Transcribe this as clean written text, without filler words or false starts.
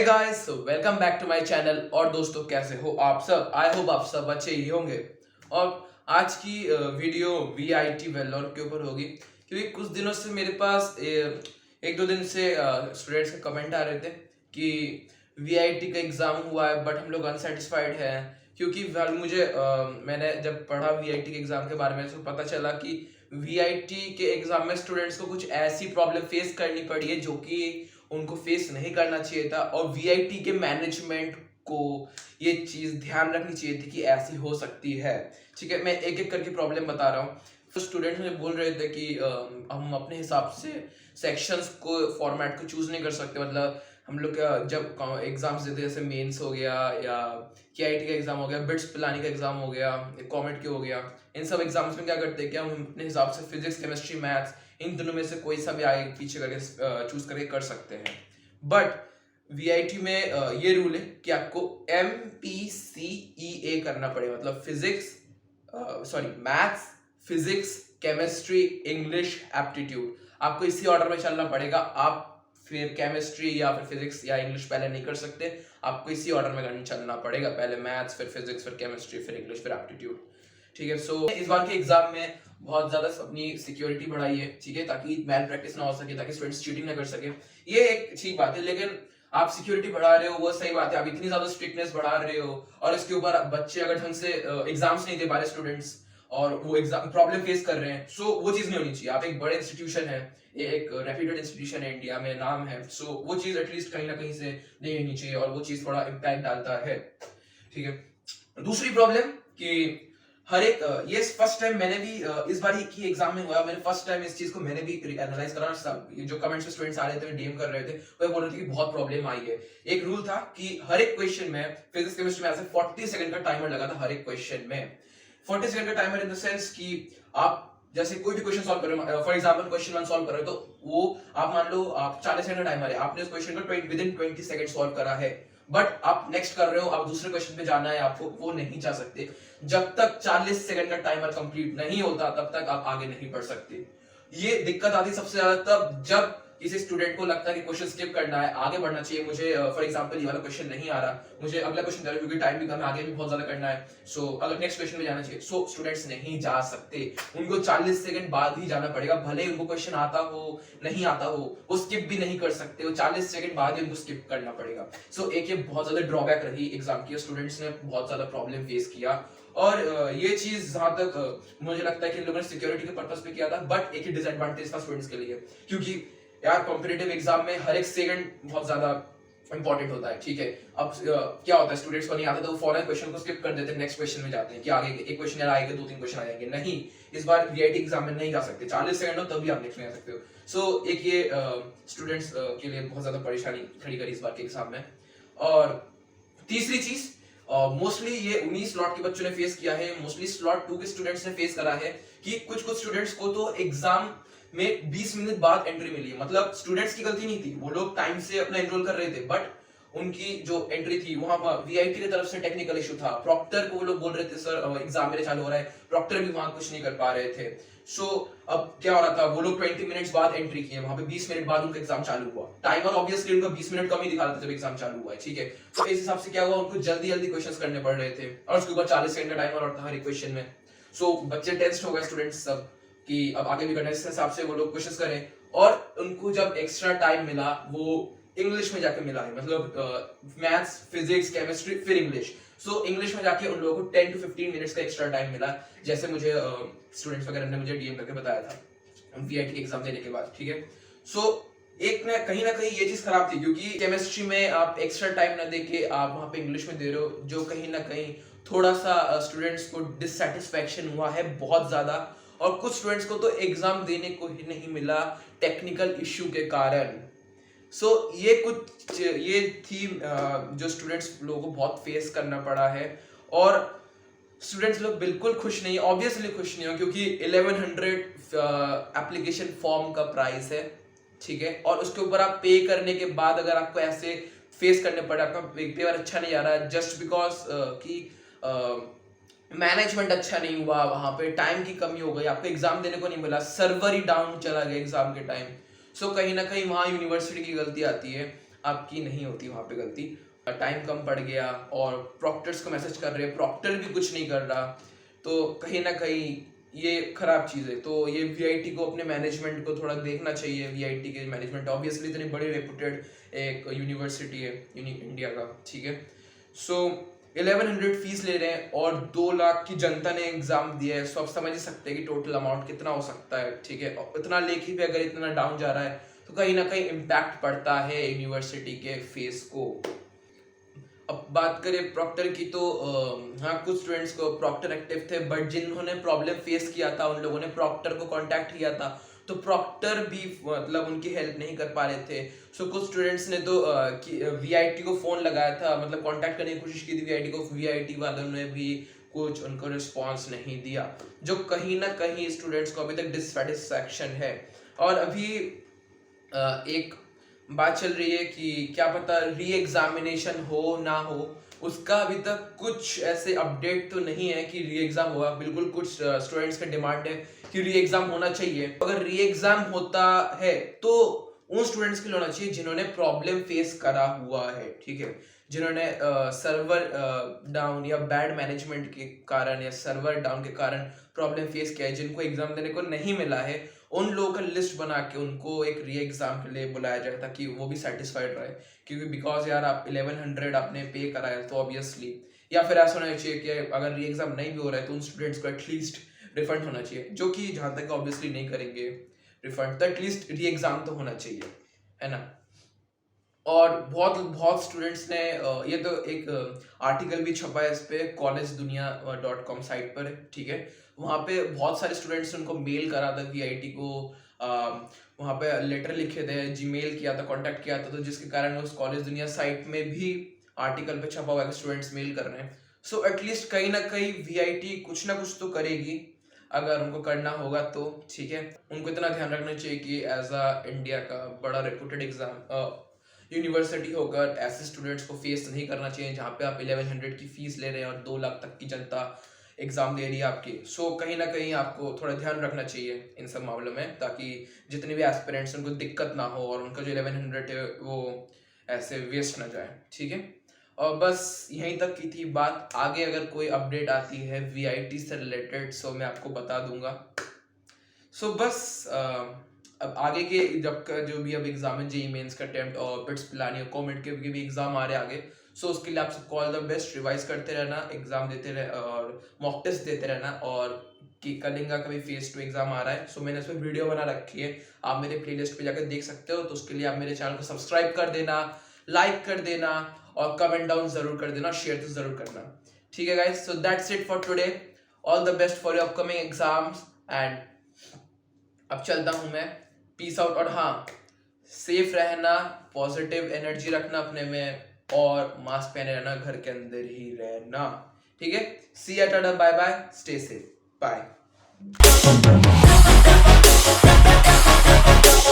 Guys, welcome back to my channel. और दोस्तों, कैसे हो आप सब? आई होप आप सब अच्छे ही होंगे। और आज की वीडियो वीआईटी वेल्लोर के ऊपर होगी, क्योंकि कुछ दिनों से मेरे पास एक दो दिन से स्टूडेंट्स के कमेंट आ रहे थे कि वीआईटी का एग्जाम हुआ है बट हम लोग अनसेटिस्फाइड हैं। क्योंकि मुझे मैंने जब पढ़ा वीआईटी के एग्जाम के बारे में तो पता चला कि वीआईटी के एग्जाम में स्टूडेंट्स को कुछ ऐसी प्रॉब्लम फेस करनी पड़ी है जो कि उनको फेस नहीं करना चाहिए था। और वीआईटी के मैनेजमेंट को ये चीज ध्यान रखनी चाहिए थी कि ऐसी हो सकती है। ठीक है, मैं एक एक करके प्रॉब्लम बता रहा हूँ। तो स्टूडेंट्स मुझे बोल रहे थे कि हम अपने हिसाब से सेक्शंस को फॉर्मेट को चूज नहीं कर सकते। मतलब हम लोग जब एग्जाम्स देते जैसे मेंस हो गया या केआईटी का एग्जाम हो गया, बिट्स पिलानी का एग्जाम हो गया, कॉमेट के हो गया, इन सब एग्जाम्स में क्या करते हैं कि हम अपने हिसाब से फिजिक्स, केमिस्ट्री, मैथ्स इन दोनों में से कोई सा भी आगे पीछे करके चूज करके कर सकते हैं। बट वीआईटी में ये रूल है कि आपको MPCEA करना पड़ेगा। मतलब maths, physics, chemistry, English, aptitude, आपको इसी ऑर्डर में चलना पड़ेगा। आप फिर केमिस्ट्री या फिर फिजिक्स या इंग्लिश पहले नहीं कर सकते, आपको इसी ऑर्डर में चलना पड़ेगा। पहले मैथ्स, फिर फिजिक्स, फिर केमिस्ट्री, फिर इंग्लिश, फिर एप्टीट्यूड। ठीक है, सो इस बार के एग्जाम में बहुत ज्यादा अपनी सिक्योरिटी बढ़ाई है, ठीक है, ताकि मैल प्रैक्टिस ना हो सके, ताकि स्टूडेंट्स चीटिंग ना कर सके। ये एक ठीक बात है, लेकिन आप सिक्योरिटी बढ़ा रहे हो वो सही बात है। आप इतनी ज्यादा स्ट्रिक्टनेस बढ़ा रहे हो और इसके ऊपर बच्चे अगर ढंग से एग्जाम्स नहीं दे पा रहे स्टूडेंट्स और वो एग्जाम प्रॉब्लम फेस कर रहे हैं, सो वो चीज नहीं होनी चाहिए। आप एक बड़े इंस्टीट्यूशन है, ये एक रेप्यूटेड इंस्टीट्यूशन है, इंडिया में नाम है, सो वो चीज एटलीस्ट कहीं ना कहीं से नहीं होनी चाहिए और वो चीज थोड़ा इम्पैक्ट डालता है। ठीक है, दूसरी प्रॉब्लम कि हर एक ये फर्स्ट टाइम मैंने भी इस बार ही की एग्जाम में हुआ। मैंने फर्स्ट टाइम इस चीज को मैंने भी एनालाइज करा। जो कमेंट्स में स्टूडेंट्स आ रहे थे, डीएम कर रहे थे, वो बोल रहे थे कि बहुत प्रॉब्लम आई है। एक रूल था कि हर एक क्वेश्चन में फिजिक्स केमिस्ट्री में ऐसे 40 सेकंड का टाइमर लगा था हर एक क्वेश्चन में। 40 सेकंड का टाइमर इन द सेंस कि आप जैसे कोई भी क्वेश्चन सॉल्व कर रहे हो, फॉर एग्जांपल क्वेश्चन 1 सॉल्व कर रहे हो, तो वो आप मान लो आप 40 सेकंड का टाइमर है, आपने उस क्वेश्चन को विद इन 20 सेकंड सॉल्व करा है, बट आप नेक्स्ट कर रहे हो, आप दूसरे क्वेश्चन पे जाना है आपको, वो नहीं जा सकते। जब तक 40 सेकंड का टाइमर कंप्लीट नहीं होता तब तक आप आगे नहीं बढ़ सकते। ये दिक्कत आती सबसे ज्यादा तब जब किसी स्टूडेंट को लगता है कि क्वेश्चन स्किप करना है, आगे बढ़ना चाहिए, मुझे फॉर एग्जांपल ये वाला क्वेश्चन नहीं आ रहा, मुझे अगला क्वेश्चन करना है क्योंकि टाइम भी कम है, आगे भी बहुत ज्यादा करना है, सो अगर नेक्स्ट क्वेश्चन में जाना चाहिए, सो स्टूडेंट्स नहीं जा सकते। उनको 40 सेकंड बाद ही जाना पड़ेगा, भले उनको क्वेश्चन आता हो नहीं आता हो, वो स्किप भी नहीं कर सकते, वो 40 सेकंड बाद ही उनको स्किप करना पड़ेगा। सो एक ये बहुत ज्यादा ड्रॉबैक रही एग्जाम की, स्टूडेंट्स ने बहुत ज्यादा प्रॉब्लम फेस किया। और ये चीज जहां तक मुझे लगता है कि इन लोगों ने सिक्योरिटी के पर्पस पे किया था, बट एक ही डिसएडवांटेज था स्टूडेंट्स के लिए, क्योंकि यार कॉम्पिटिटिव एग्जाम में हर एक सेकंड बहुत ज्यादा इंपॉर्टेंट होता है। ठीक है, अब क्या होता है, स्टूडेंट्स को नहीं आता तो वो फौरन क्वेश्चन को स्किप कर देते हैं, नेक्स्ट क्वेश्चन में जाते हैं कि आगे एक क्वेश्चन आएगा, 2-3 क्वेश्चन आ जाएंगे। नहीं, इस बार वीआईटी एग्जाम में नहीं जा सकते, 40 सेकंड हो तभी आप नेक्स्ट में जा सकते हो। सो एक ये स्टूडेंट्स के लिए बहुत ज्यादा परेशानी खड़ी करी इस बार के एग्जाम में। और तीसरी चीज, मोस्टली ये 19 स्लॉट के बच्चों ने फेस किया है, मोस्टली स्लॉट 2 के स्टूडेंट्स ने फेस करा है कि कुछ स्टूडेंट्स को तो एग्जाम में 20 मिनट बाद एंट्री मिली है। मतलब स्टूडेंट्स की गलती नहीं थी, वो लोग टाइम से अपना एनरोल कर रहे थे, बट उनकी जो एंट्री थी वहां वीआईटी की तरफ से टेक्निकल इशू था। प्रॉक्टर को वो लोग बोल रहे थे सर एग्जाम मेरे चालू हो रहा है, प्रॉक्टर भी वहां कुछ नहीं कर पा रहे थे। सो अब क्या हो रहा था, वो लोग 20 मिनट्स बाद एंट्री किए, वहां पे 20 मिनट बाद उनका एग्जाम चालू हुआ। टाइमर ऑब्वियसली उनका 20 मिनट कम ही दिखा रहा था जब एग्जाम चालू हुआ है। ठीक है, तो इस हिसाब से क्या हुआ, उनको जल्दी जल्दी क्वेश्चंस करने पड़ रहे थे और उसके ऊपर 40 सेकंड का टाइमर और था हर एक क्वेश्चन में। सो बच्चे टेंस्ड हो गए स्टूडेंट्स सब कि अब आगे भी करना है, इस हिसाब से वो लोग क्वेश्चंस करें। और उनको जब एक्स्ट्रा टाइम मिला वो इंग्लिश में जाके मिला है, मतलब मैथ्स, फिजिक्स, केमिस्ट्री, फिर इंग्लिश। सो इंग्लिश में जाके उन लोगों को 10 to 15 मिनट्स का एक्स्ट्रा टाइम मिला, जैसे मुझे स्टूडेंट्स वगैरह ने मुझे डीएम करके बताया था वीआईटी एग्जाम देने के बाद। ठीक है, सो एक ना कहीं ये चीज खराब थी, क्योंकि केमिस्ट्री में आप एक्स्ट्रा टाइम ना देके आप वहां पे इंग्लिश में दे रहे हो, जो कहीं ना कहीं थोड़ा सा स्टूडेंट्स को डिससैटिस्फैक्शन हुआ है बहुत ज्यादा। और कुछ स्टूडेंट्स को तो एग्जाम देने को ही नहीं मिला टेक्निकल इश्यू के कारण। सो ये थी जो स्टूडेंट्स लोगों को बहुत फेस करना पड़ा है। और स्टूडेंट्स लोग बिल्कुल खुश नहीं, ऑब्वियसली खुश नहीं हो, क्योंकि 1100 एप्लीकेशन फॉर्म का प्राइस है। ठीक है, और उसके ऊपर आप पे करने के बाद अगर आपको ऐसे फेस करने पड़े, आपका पेपर अच्छा नहीं आ रहा है जस्ट बिकॉज कि मैनेजमेंट अच्छा नहीं हुआ, वहां पे टाइम की कमी हो गई, आपको एग्जाम देने को नहीं मिला, सर्वर ही डाउन चला गया एग्जाम के टाइम। सो कहीं ना कहीं वहां यूनिवर्सिटी की गलती आती है। आपकी नहीं होती वहाँ पे गलती। टाइम कम पड़ गया और प्रॉक्टर्स को मैसेज कर रहे हैं, प्रॉक्टर भी कुछ नहीं कर रहा, तो कहीं ना कहीं ये खराब चीज़ है। तो ये वीआईटी को, अपने मैनेजमेंट को थोड़ा देखना चाहिए। वीआईटी के मैनेजमेंट ऑब्वियसली इतनी बड़ी रेपुटेड एक यूनिवर्सिटी है इंडिया का, ठीक है। सो 1100 फीस ले रहे हैं और 2 लाख की जनता ने एग्जाम दिया है। सो आप समझ ही सकते हैं कि टोटल अमाउंट कितना हो सकता है, ठीक है। और इतना लेके भी अगर इतना डाउन जा रहा है तो कहीं ना कहीं इम्पैक्ट पड़ता है यूनिवर्सिटी के फेस को। अब बात करें प्रॉक्टर की तो हाँ, कुछ स्टूडेंट्स को प्रॉक्टर एक्टिव थे, बट जिन्होंने प्रॉब्लम फेस किया था उन लोगों ने प्रॉक्टर को कांटेक्ट किया था, तो प्रॉक्टर भी मतलब उनकी हेल्प नहीं कर पा रहे थे। सो कुछ स्टूडेंट्स ने तो वीआईटी को फोन लगाया था, मतलब कांटेक्ट करने की कोशिश की थी वीआईटी को, वीआईटी वालों ने भी कुछ उनको रिस्पॉन्स नहीं दिया, जो कहीं ना कहीं स्टूडेंट्स को अभी तक डिससेटिस्फैक्शन है। और अभी एक बात चल रही है कि क्या पता री एग्जामिनेशन हो ना हो, उसका अभी तक कुछ ऐसे अपडेट तो नहीं है कि री एग्जाम होगा। बिल्कुल कुछ स्टूडेंट्स का डिमांड है कि री एग्जाम होना चाहिए। अगर री एग्जाम होता है तो उन स्टूडेंट्स के लिए होना चाहिए जिन्होंने प्रॉब्लम फेस करा हुआ है, ठीक है, जिन्होंने सर्वर डाउन या बैड मैनेजमेंट के कारण या सर्वर डाउन के कारण प्रॉब्लम फेस किया है, जिनको एग्जाम देने को नहीं मिला है, उन लोगों का लिस्ट बना के उनको एक री एग्जाम के लिए बुलाया जाए ताकि वो भी सेटिस्फाइड रहे। क्योंकि बिकॉज यार आप 1100 आपने पे करा है तो ऑब्वियसली, या फिर ऐसा होना चाहिए कि अगर री एग्जाम नहीं भी हो रहा है तो उन स्टूडेंट्स को एटलीस्ट रिफंड होना चाहिए, जो कि जहाँ तक ऑब्वियसली नहीं करेंगे रिफंड, तो एटलीस्ट री एग्जाम तो होना चाहिए, है ना। और बहुत बहुत स्टूडेंट्स ने ये तो एक आर्टिकल भी छपा है इस पे collegedunia.com साइट पर, ठीक है। वहाँ पे बहुत सारे स्टूडेंट्स ने उनको मेल करा था वीआईटी को, वहाँ पे लेटर लिखे थे, जीमेल किया था, कांटेक्ट किया था, तो जिसके कारण उस कॉलेज दुनिया साइट में भी आर्टिकल पे छपा हुआ है कि स्टूडेंट्स मेल कर रहे हैं। सो एटलीस्ट कहीं ना कहीं वीआईटी कुछ ना कुछ तो करेगी अगर उनको करना होगा तो, ठीक है। उनको इतना ध्यान रखना चाहिए कि एज अ इंडिया का बड़ा रेपुटेड एग्जाम यूनिवर्सिटी होकर ऐसे स्टूडेंट्स को फेस नहीं करना चाहिए जहाँ पे आप 1100 की फीस ले रहे हैं और 2 लाख तक की जनता एग्जाम दे रही है आपकी। सो कहीं ना कहीं आपको थोड़ा ध्यान रखना चाहिए इन सब मामलों में, ताकि जितने भी एस्पिरेंट्स उनको दिक्कत ना हो और उनका जो 1100 है वो ऐसे वेस्ट ना जाए, ठीक है। और बस यहीं तक की थी बात। आगे अगर कोई अपडेट आती है वीआईटी से रिलेटेड सो मैं आपको बता दूंगा। सो बस अब आगे के जब का जो भी अब एग्जाम है, जेईई मेंस का अटेम्प्ट और बिट्स पिलानी और कॉमेंट के भी एग्जाम आ रहे आगे, सो उसके लिए आप सबको ऑल द बेस्ट। रिवाइज करते रहना, एग्जाम देते रह और मॉक टेस्ट देते रहना, और कि कलिंगा का भी फेज 2 एग्जाम आ रहा है। सो मैंने उस पर वीडियो बना रखी है, आप मेरे प्लेलिस्ट पे जाकर देख सकते हो। तो उसके लिए आप मेरे चैनल को सब्सक्राइब कर देना, लाइक कर देना और कमेंट डाउन जरूर कर देना, शेयर तो जरूर करना, ठीक है guys. So that's it for today. All the best for your upcoming exams and अब चलता हूं मैं, पीस आउट। और हाँ, सेफ रहना, पॉजिटिव एनर्जी रखना अपने में और मास्क पहने रहना, घर के अंदर ही रहना, ठीक है। See ya tata, bye bye, stay safe, bye.